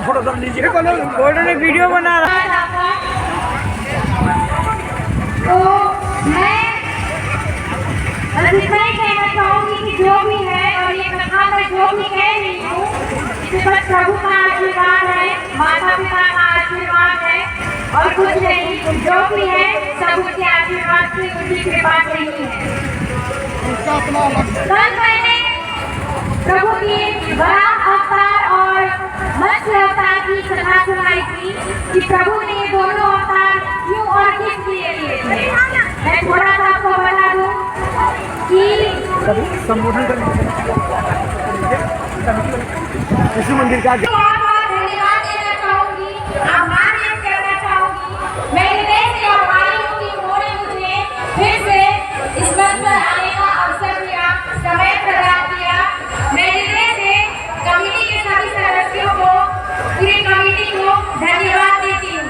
Photo लीजिए, photo ने video बना रहा है। तो मैं इतना ही कहना चाहूँगी कि जो भी है और ये कथा मैं जो भी कह रही हूँ इससे बस प्रभु का आशीर्वाद है, माता पिता का आशीर्वाद है और कुछ नहीं। जो भी है सब उसके आशीर्वाद से, उनकी कृपा से ही है। कल मैंने प्रभु की वराह अवतार और मत्स्य अवतार की कथा सुनाई थी कि प्रभु ने दोनों अवतार क्यों और किस लिए लिए थे। मैं थोड़ा सा आपको बता दूं कि संबोधन करने इसी मंदिर का धन्यवाद देना चाहूंगी, आभार व्यक्त करना चाहूंगी। मेरे देश के भाइयों की उन्होंने मुझे फिर से इस मंच पर आने का अवसर दिया, समय प्रदान किया। मेरे देश से कमेटी के सभी सदस्यों को, पूरी कमेटी को धन्यवाद देती हूँ।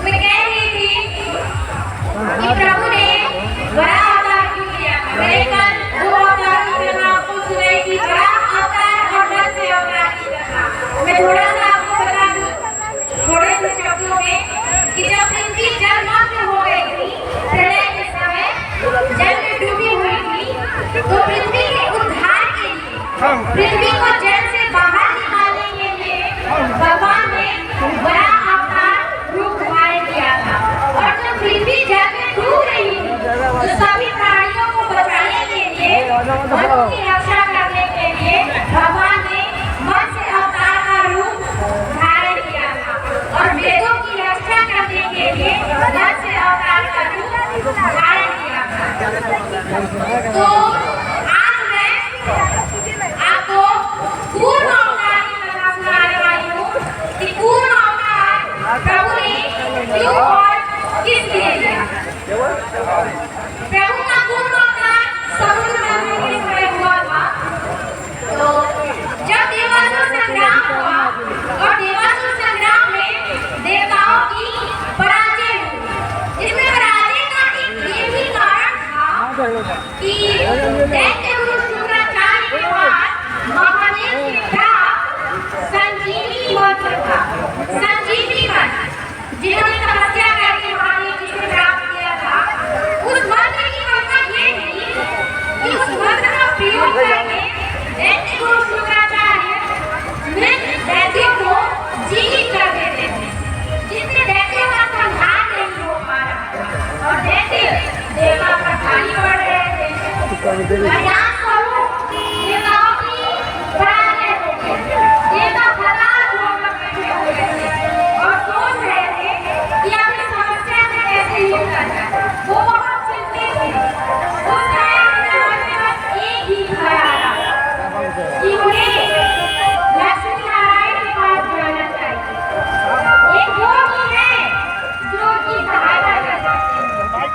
मैं कह रही थी कि प्रभु ने बड़ा अवतार क्यों लिया। मैंने कल दो अवतार की कथा आपको सुनाई थी, बड़ा अवतार और मत्स्य अवतार की कथा। मैं थोड़ा सा आपको बता दूं थोड़े से शब्दों में कि जब पृथ्वी जलमग्न हो गई थी, प्रलय के समय जल में डूबी हुई थी, तो पृथ्वी के उद्धार के लिए, पृथ्वी को जल से बाहर निकालने के लिए भगवान ने बड़ा अवतार रूप धारण किया था। और जब पृथ्वी जल में डूब रही थी तो सभी प्राणियों को बचाने के लिए, उनकी रक्षा करने के लिए भगवान ने मत्स्य अवतार का रूप धारण किया था और वेदों की रक्षा करने के लिए मत्स्य अवतार का रूप धारण किया था। तो आज मैं आपको पूर्ण अवतार की कथा सुनाने वाली हूँ कि पूर्ण अवतार प्रभु ने क्यों और किस लिए लिया। प्रभु का पूर्ण अवतार समुद्र मंथन के समय हुआ था। तो जब देवासुर संग्राम हुआ और देवासुर संग्राम में देवताओं की पराजय हुई, इसमें पराजय का एक ये भी कारण था कि दैत्य गुरु शुक्राचार्य के पास महादेव के प्राप्त संजीवनी मंत्र था। संजीवनी मंत्र जिन्होंने तपस्या करके महादेव जी से प्राप्त किया था, उस मंत्र की महिमा ये थी कि उस मंत्र का प्रयोग करके दैत्य गुरु शुक्राचार्य मृत दैत्यों को जीवित कर देते थे, जिससे दैत्यों का संहार नहीं हो पा रहा था और दैत्य देवता पर भारी पड़ रहे थे। परिणाम स्वरूप देवताओं की पराजय हो गई। देवता हताश होकर बैठे हुए थे और सोच रहे थे कि अब इस समस्या से कैसे निपटा जाए। वो बहुत चिंतित थे। उस समय उनके मन में बस एक ही ख्याल आया कि उन्हें लक्ष्मी नारायण के पास जाना चाहिए। एक योगी है जो उनकी सहायता कर सकते हैं।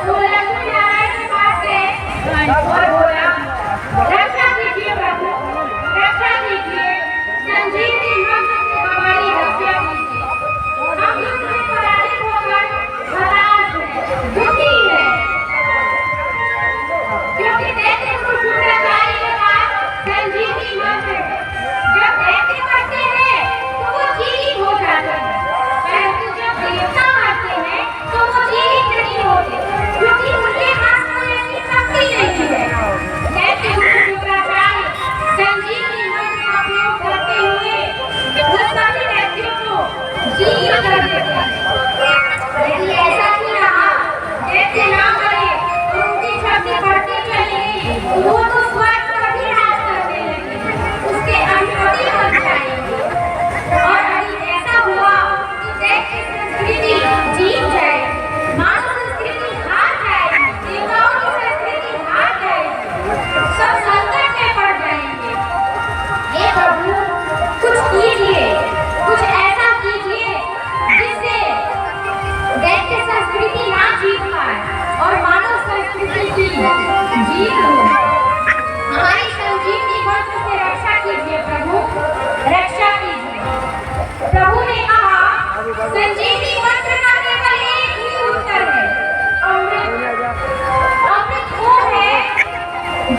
तो लक्ष्मी नारायण के पास गए और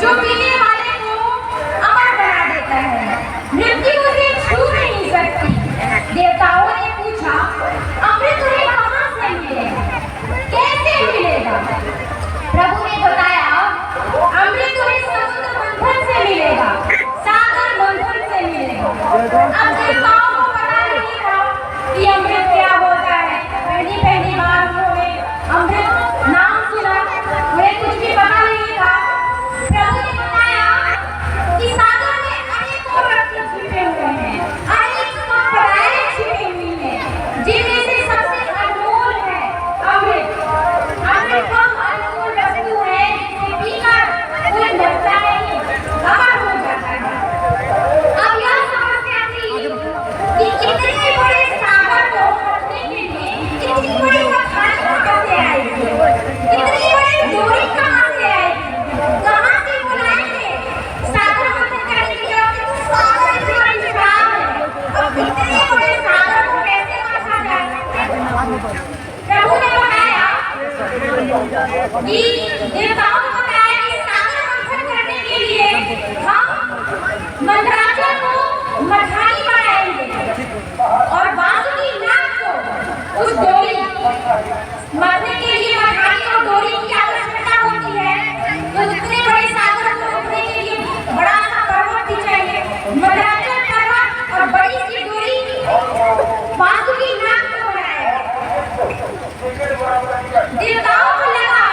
जो पीने वाले को अमर बना देता है, मृत्यु उसे छू नहीं सकती। देवताओं ने पूछा, अमृत तुम्हें कहाँ से मिलेगा, कैसे मिलेगा? प्रभु ने बताया, अमृत तुम्हें समुद्र मंथन से मिलेगा, सागर मंथन से मिलेगा। अब देवताओं को पता नहीं था कि अमृत क्या होता है। पहली बार उन्होंने अमृत नाम सुना, उन्हें कुछ भी पता नहीं था। प्रभु ने बताया कि सागर में अनेकों रत्न छिपे हुए हैं, अनेक संपदाएं छिपी हुई हैं, जिनमें से सबसे अनमोल है अमृत। अमृत कम अनमोल वस्तु है जिसे पीकर कोई मरता नहीं, अमर हो जाता है। अब यह समस्या थी कि इतने बड़े सागर को पकड़ने के लिए इतनी बड़ी मछली कहाँ से आएगी, इतनी बड़ी डोरी कहाँ से आएगी, कहाँ से बुलाएंगे? सागर मंथन करने के लिए सागर इतना विशाल है, अब इतने बड़े सागर को कैसे समझा जा सकता है? प्रभु ने बताया कि देवताओं को बताया कि सागर मंथन करने के लिए हम मंदराचल को मछली बनाएंगे और बांसुरी नाग को उस डोरी मरने के लिए मछली और डोरी की आवश्यकता होती है। तो जितने बड़े सागर को रोकने के लिए बड़ा सा पर्वत भी चाहिए, मंदराचल पर्वत और बड़ी सी डोरी बांसुरी नाग को बनाएंगे। देवताओं को लगा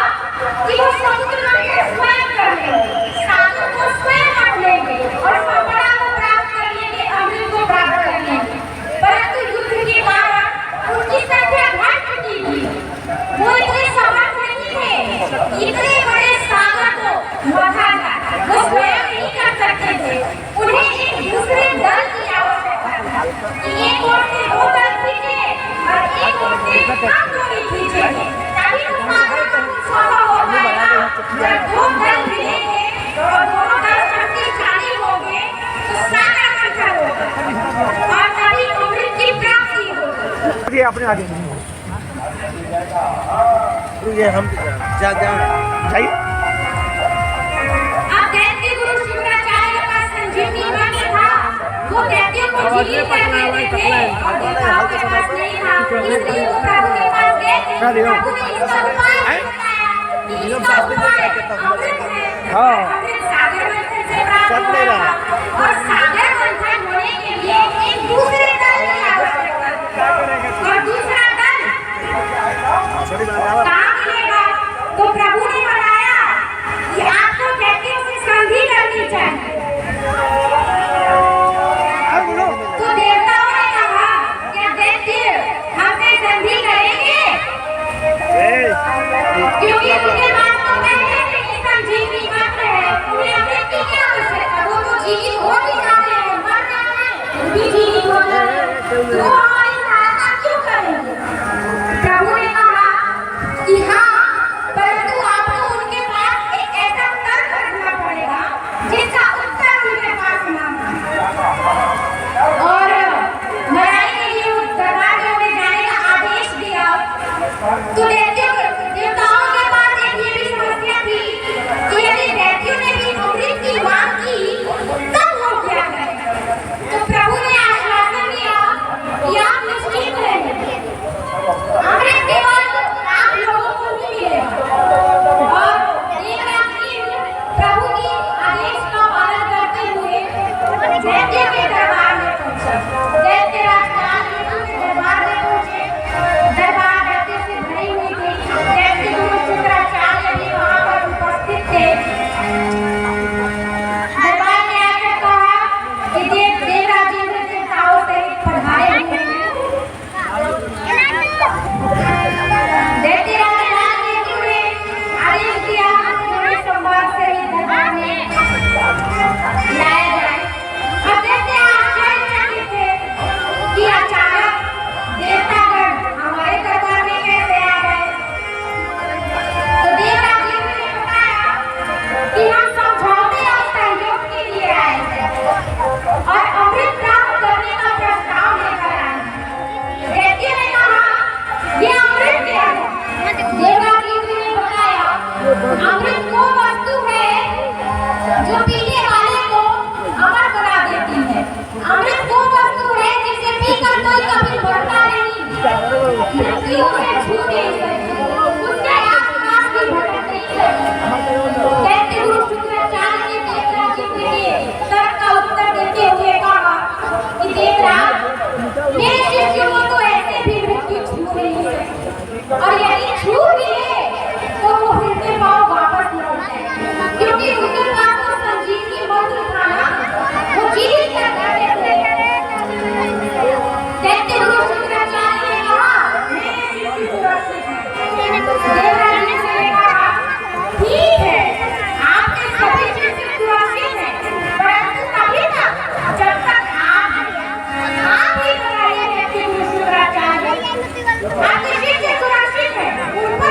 कि वो समुद्र मंथन स्वयं कर लेंगे, सागर को स्वयं काट लेंगे और संपदा को प्राप्त कर लेंगे, अमृत को प्राप्त कर लेंगे। परंतु युद्ध के कारण उनकी संख्या घट चुकी थी, वो इतने समर्थ नहीं थे, इतने बड़े सागर को मथाना वो स्वयं नहीं कर सकते थे। उन्हें एक दूसरे दल की आवश्यकता था कि एक ओर से वो दल खींचे और एक ओर से हम डोरी खींचे, तभी उस सागर का कुछ संभव हो पाएगा। जब दो दल मिलेंगे और दोनों दल शक्तिशाली होंगे तो सागर मंथन होगा और तभी अमृत की प्राप्ति होगी। ये अपने आगे ये हम जाइए। अब दैत्य गुरु शुक्राचार्य का संजीवनी मंत्र था, वो दैत्यों को जीवित कर देते थे और देवताओं के पास नहीं था, इसलिए वो प्रभु के पास गए थे। प्रभु ने इसका उपाय बताया कि इसका उपाय अमृत है। अमृत सागर मंथन से प्राप्त होगा और सागर मंथन होने के लिए एक दूसरे दल की आवश्यकता है और दूसरा दल कहाँ मिलेगा? तो प्रभु ने बताया कि आपको दैत्यों से संधि करनी चाहिए। तो देवताओं ने कहा, क्या दैत्य हमसे संधि करेंगे? क्योंकि उनके पास तो पहले से ही संजीवनी मंत्र है, और यदि छू भी ले तो वो फिर से पाँव वापस लौट जाए, क्योंकि उनके पास तो संजीवनी मंत्र था ना, वो जीवित करता रहते देखते हुए शुक्राचार्य ने कहा मेरे शिष्य सुरक्षित हैं। देवराज ने से कहा ठीक है, आपके सभी शिष्य सुरक्षित हैं, परंतु तभी तक जब तक आप ही बताइए देखते हुए शुक्राचार्य आपके शिष्य सुरक्षित हैं, उन पर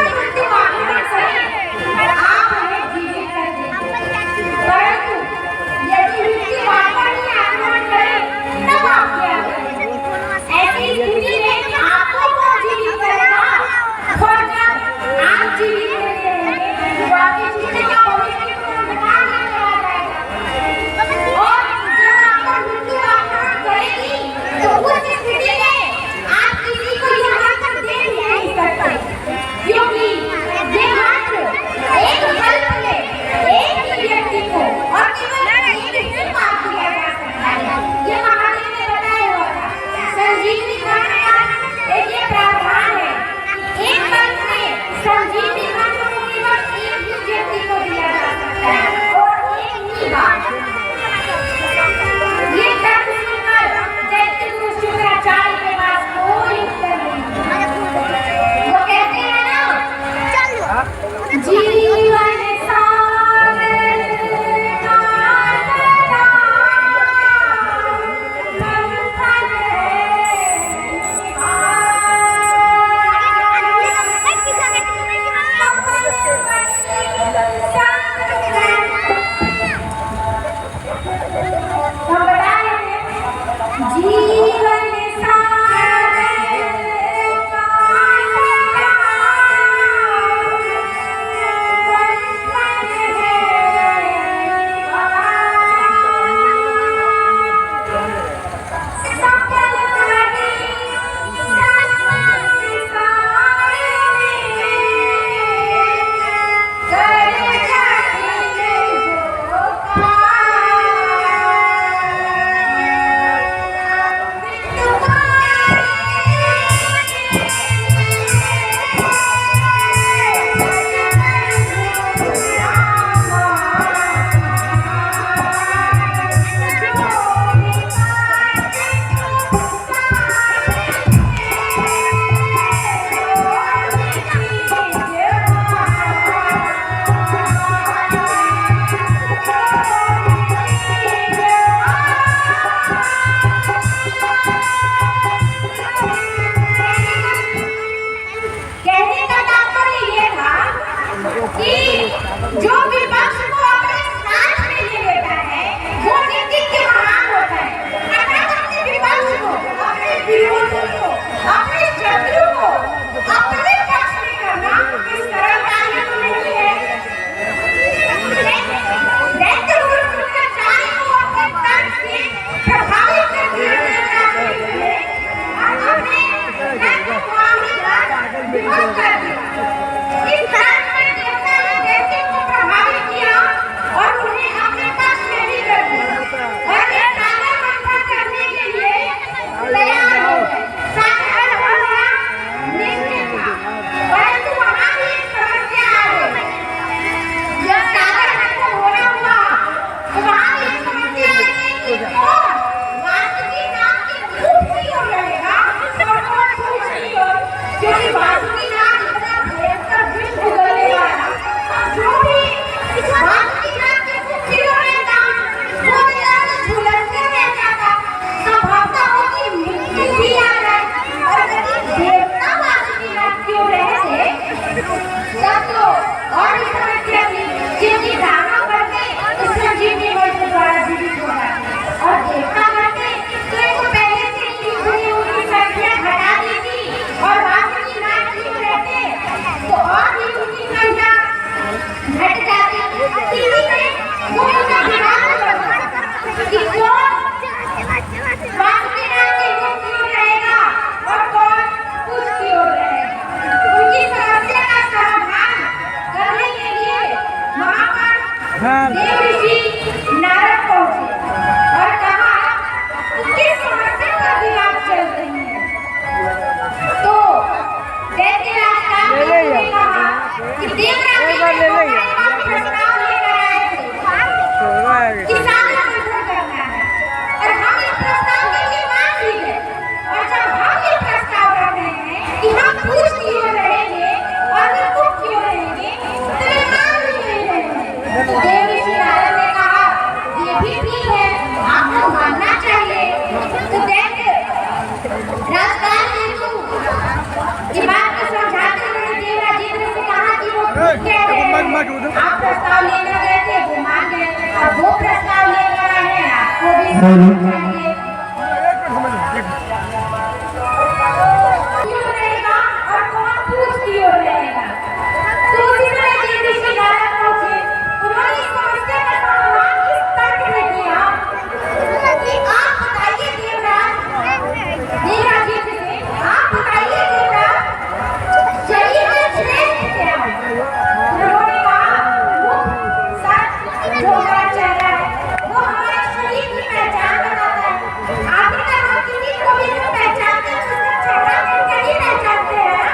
चाहिए क्यों रहेगा और कौन पूछ की ओर रहेगा। तो उसी तरह ऋषि नारद पहुंचे, उन्होंने इस समस्या का समाधान इस तर्क में किया कि आप बताइए देवराज जी से, आप बताइए देवराज शरीर में श्रेष्ठ क्या है। उन्होंने कहा सच जो हमारा चेहरा है वो हमारे शरीर की पहचान बताता है। आखिरकार हम किसी को भी जो पहचानते हैं उसका चेहरा देखकर ही पहचानते हैं ना।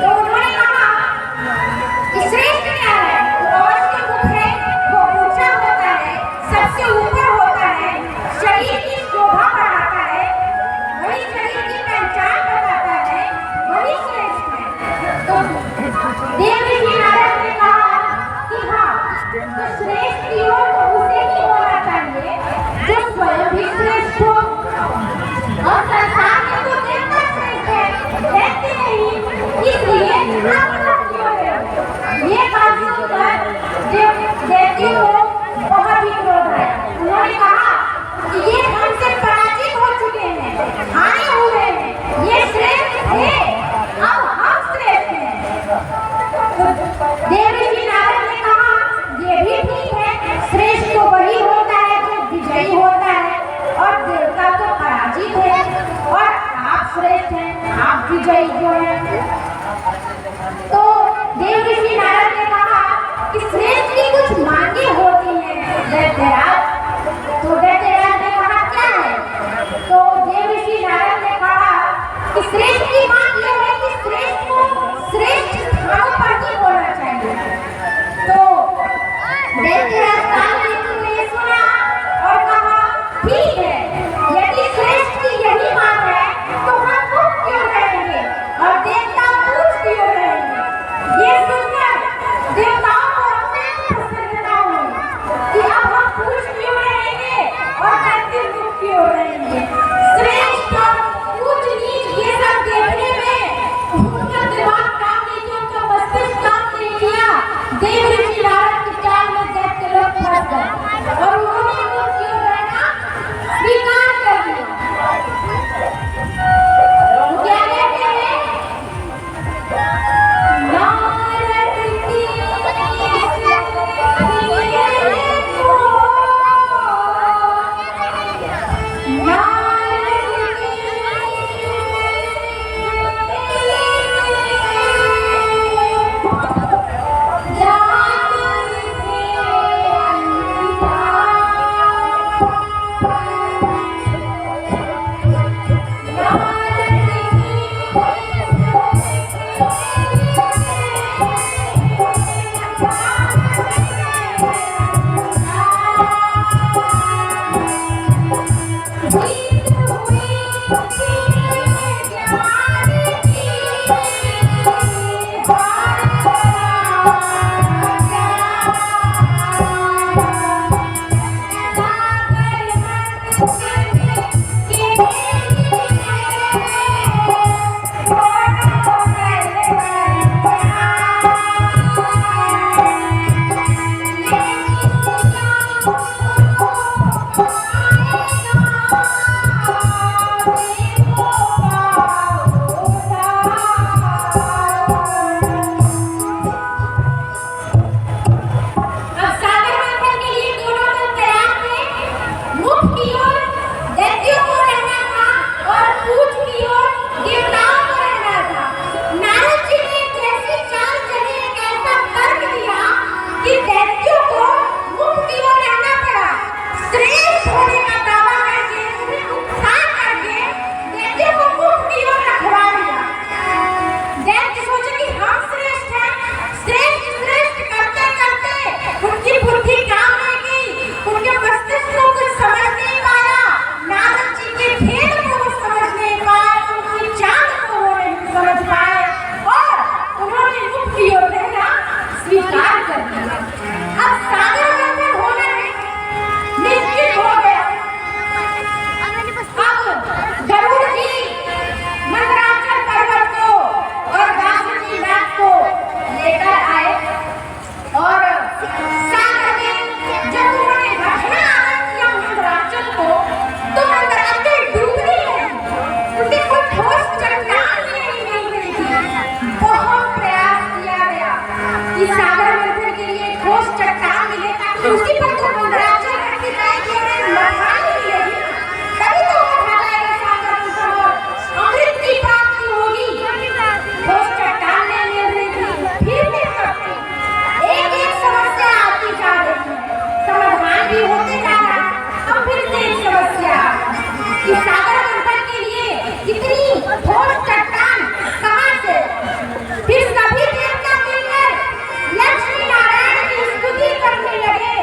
तो उन्होंने कहा कि श्रेष्ठ क्या है, कौन के मुख है वो ऊंचा होता है, सबसे ऊपर होता है, शरीर की शोभा बढ़ाता है, वही शरीर की पहचान बताता है, वही श्रेष्ठ है। तो देव ऋषि नारद ने कहा कि हाँ, तो श्रेष्ठ की ओर तो उसे ही होना चाहिए जो स्वयं भी श्रेष्ठ हो। और संसार में तो देवता श्रेष्ठ है, देखते नहीं, इसलिए आप सब क्यों है। ये बात सुनकर देवताओं को बहुत ही क्रोध आया। मंदराचल की जाए कि उन्हें मरना ही मिलेगी, तभी तो वो ढलाएगा सागर मंथन और अमृत की प्राप्ति होगी। ठोस चट्टान ने निर्णय की, फिर भी करती एक एक समस्या आती जा रही है, समाधान भी होते जा रहा है। अब फिर से एक समस्या कि सागर मंथन के लिए इतनी ठोस चट्टान कहाँ से? फिर सभी देवता मिलकर लक्ष्मी नारायण की स्तुति करने लगे।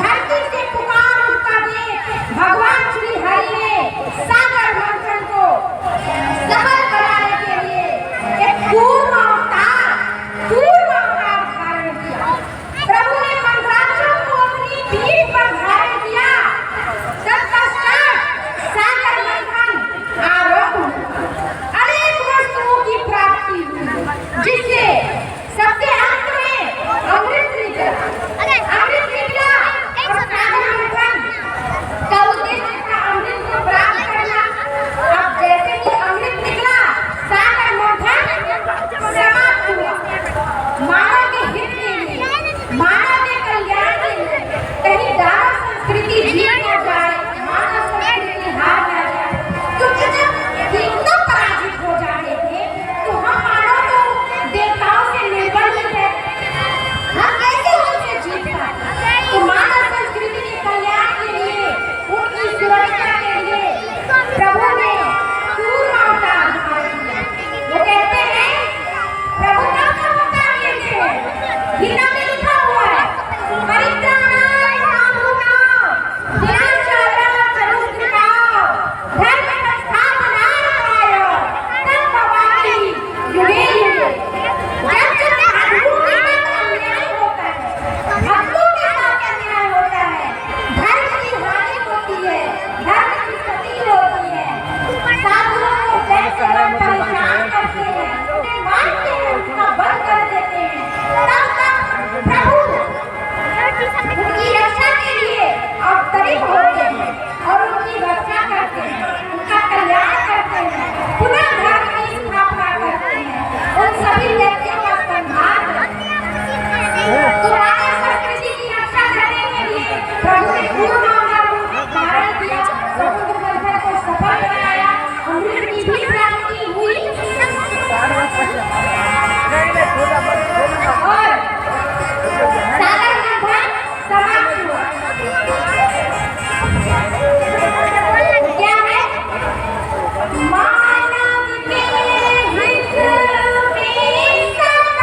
धरती से पुकार उठा दे भगवान श्री हरि ने सागर मंथन को सफल कराने के लिए एक पूर्व अवतार धारण किया। प्रभु ने मंदराचल को अपनी पीठ पर धारण किया। तत्पश्चात सागर मंथन आरंभ हुआ। अनेक वस्तुओं की प्राप्ति हुई, जिससे सबसे अंत में अमृत निकला और सागर मंथन का उद्देश्य था अमृत को प्राप्त करना। अब जैसे कि अमृत निकला, सागर मंथन समाप्त हुआ। मानव के हित के लिए, मानव के कल्याण के लिए, कहीं दानव संस्कृति जीत न जाए, मानव संस्कृति हार न जाए। तो जब देवता पराजित हो जाते थे, तो हम मानव तो देवताओं से निर्बल ही थे, हम कैसे उनसे जीत पाए? तो मानव संस्कृति के कल्याण के लिए, उनकी सुरक्षा के लिए प्रभु ने पूर्व अवतार धारण किया। वो कहते हैं, प्रभु कब अवतार लेते हैं? गीता में लिखा हुआ है, परित्राणाय साधूनां विनाशाय चतुष्कृतां धर्म संस्थापनार्थाय तद्भवामि युगे युगे। जब साधुओं के साथ अन्याय होता है, भक्तों के साथ अन्याय होता है, धर्म की हानि होती है, धर्म की क्षति होती है, साधुओं को बेसहारा परेशान करते हैं, उन्हें मारते हैं, उनका वध कर देते हैं, तब तक प्रभु उनकी रक्षा के लिए अवतरित होते हैं और उनकी रक्षा करते हैं, उनका कल्याण करते हैं, पुनः धर्म की स्थापना करते हैं, उन सभी व्यक्तियों का संहार करते हैं। तो मानव संस्कृति की रक्षा करने के लिए प्रभु ने पूर्व अवतार धारण किया, समुद्र मंथन को सफल कराया, अमृत की भी प्राप्ति हुई और सागर मंथन समाप्त हुआ। क्या है? मानव के हित में सदा लेते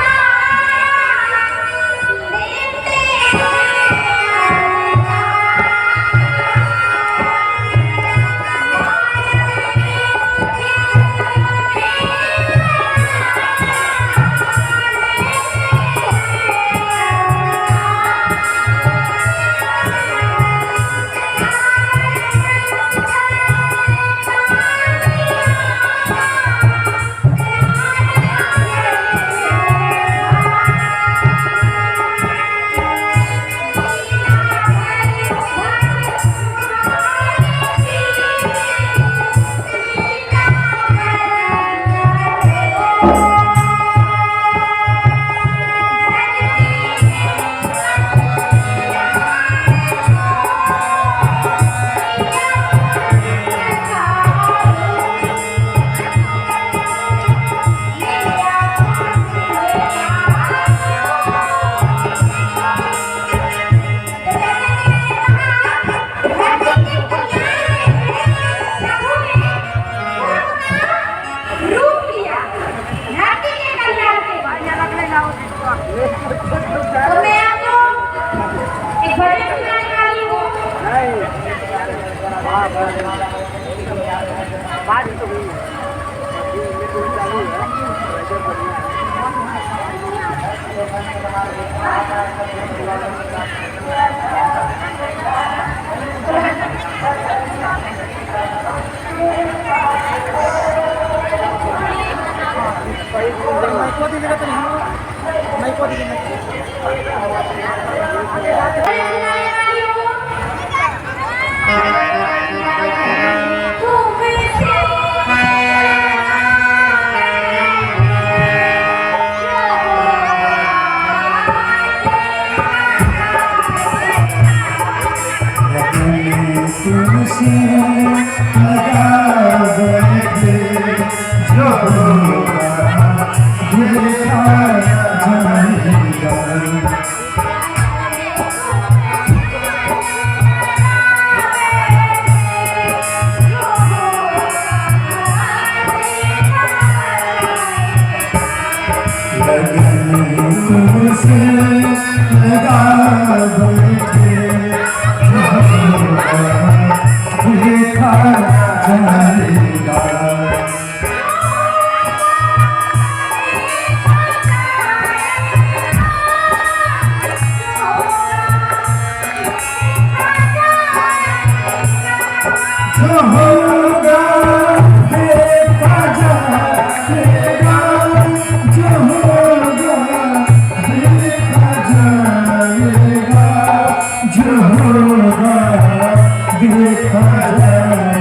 तो मैं आपको एक भजन सुनाने वाली हूँ। तुमसे लगा बैठे जो देखा जाएगा तुमसे लगा बैठे देखा जाएगा जो होगा देखा जाएगा जो होगा देखा जाएगा जो होगा देखा जाएगा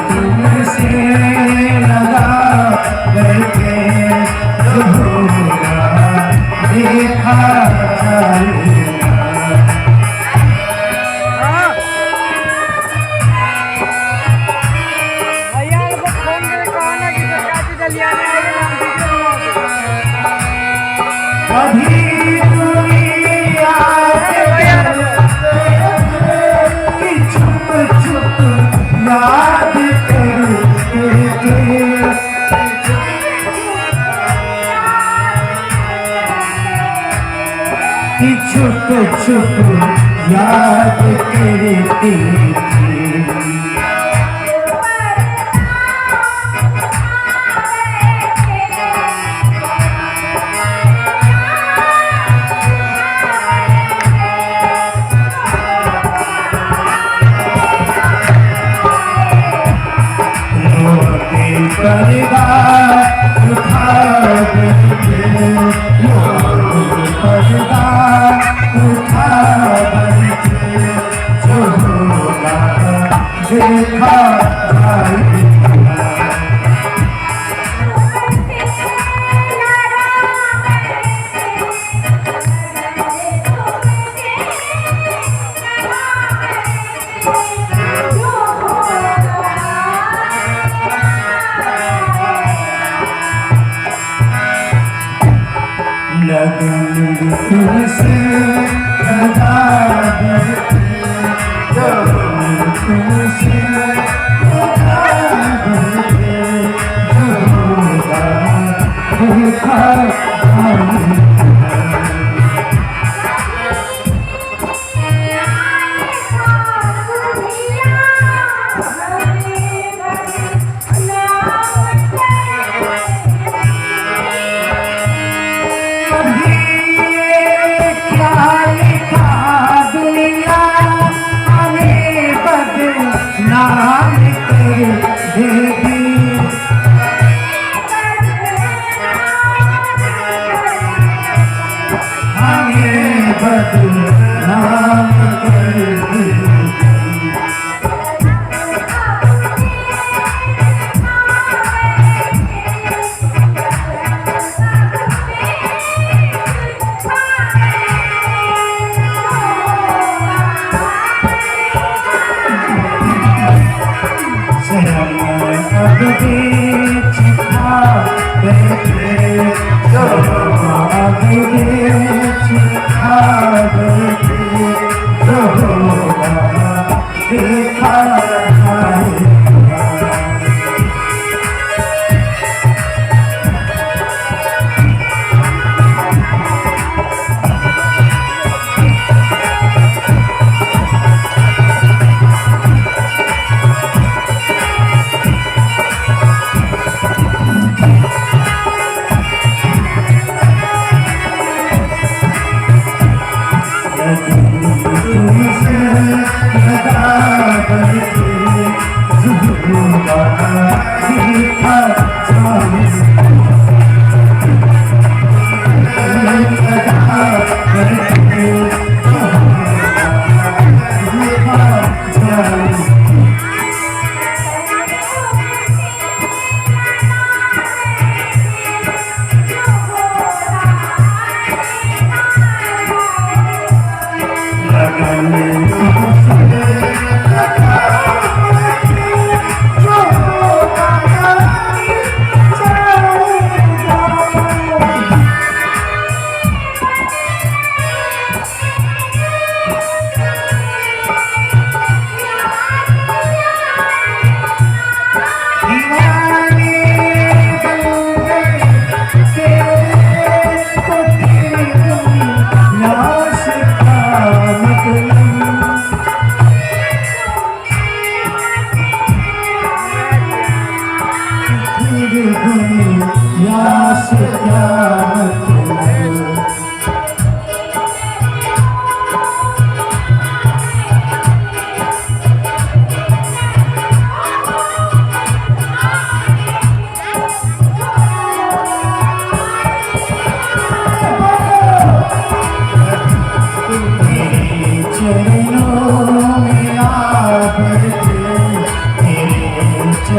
तुमसे लगा करके जो होगा देखा जाएगा भैया को फोन में कहा ना कि क्या चीज लियाने आए हम वीडियो बनाओ कभी दुनिया से कि छुप छुप याद करके कि छुप छुप याद करके पर्दा उठा करके पर्दा उठा करके जो होगा देखा जाएगा लगन तुमसे लगा बैठे लगन तुमसे लगा बैठे जो होगा देखा जाएगा नाम कर देगी हमें बदनाम कर देगी अब देख खा बैठे अब देख खा बैठे जो होगा देखा जाएगा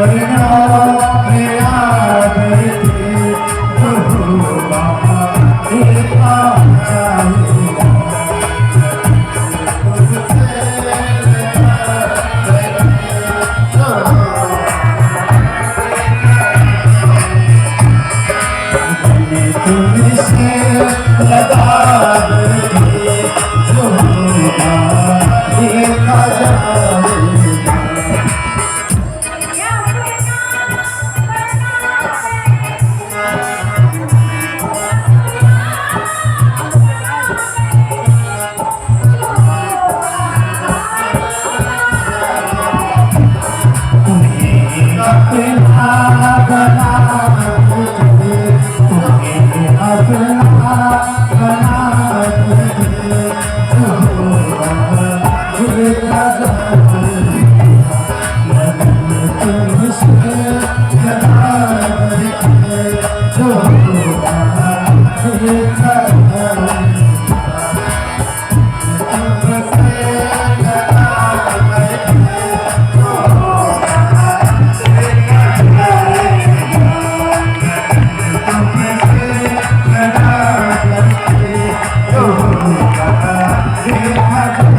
चरणों में आ गए थे प्रभु वहाँ देखा चाहिए तुमसे लगा दे जो होगा देखा जाएगा तुम्हें अपना बना Oh,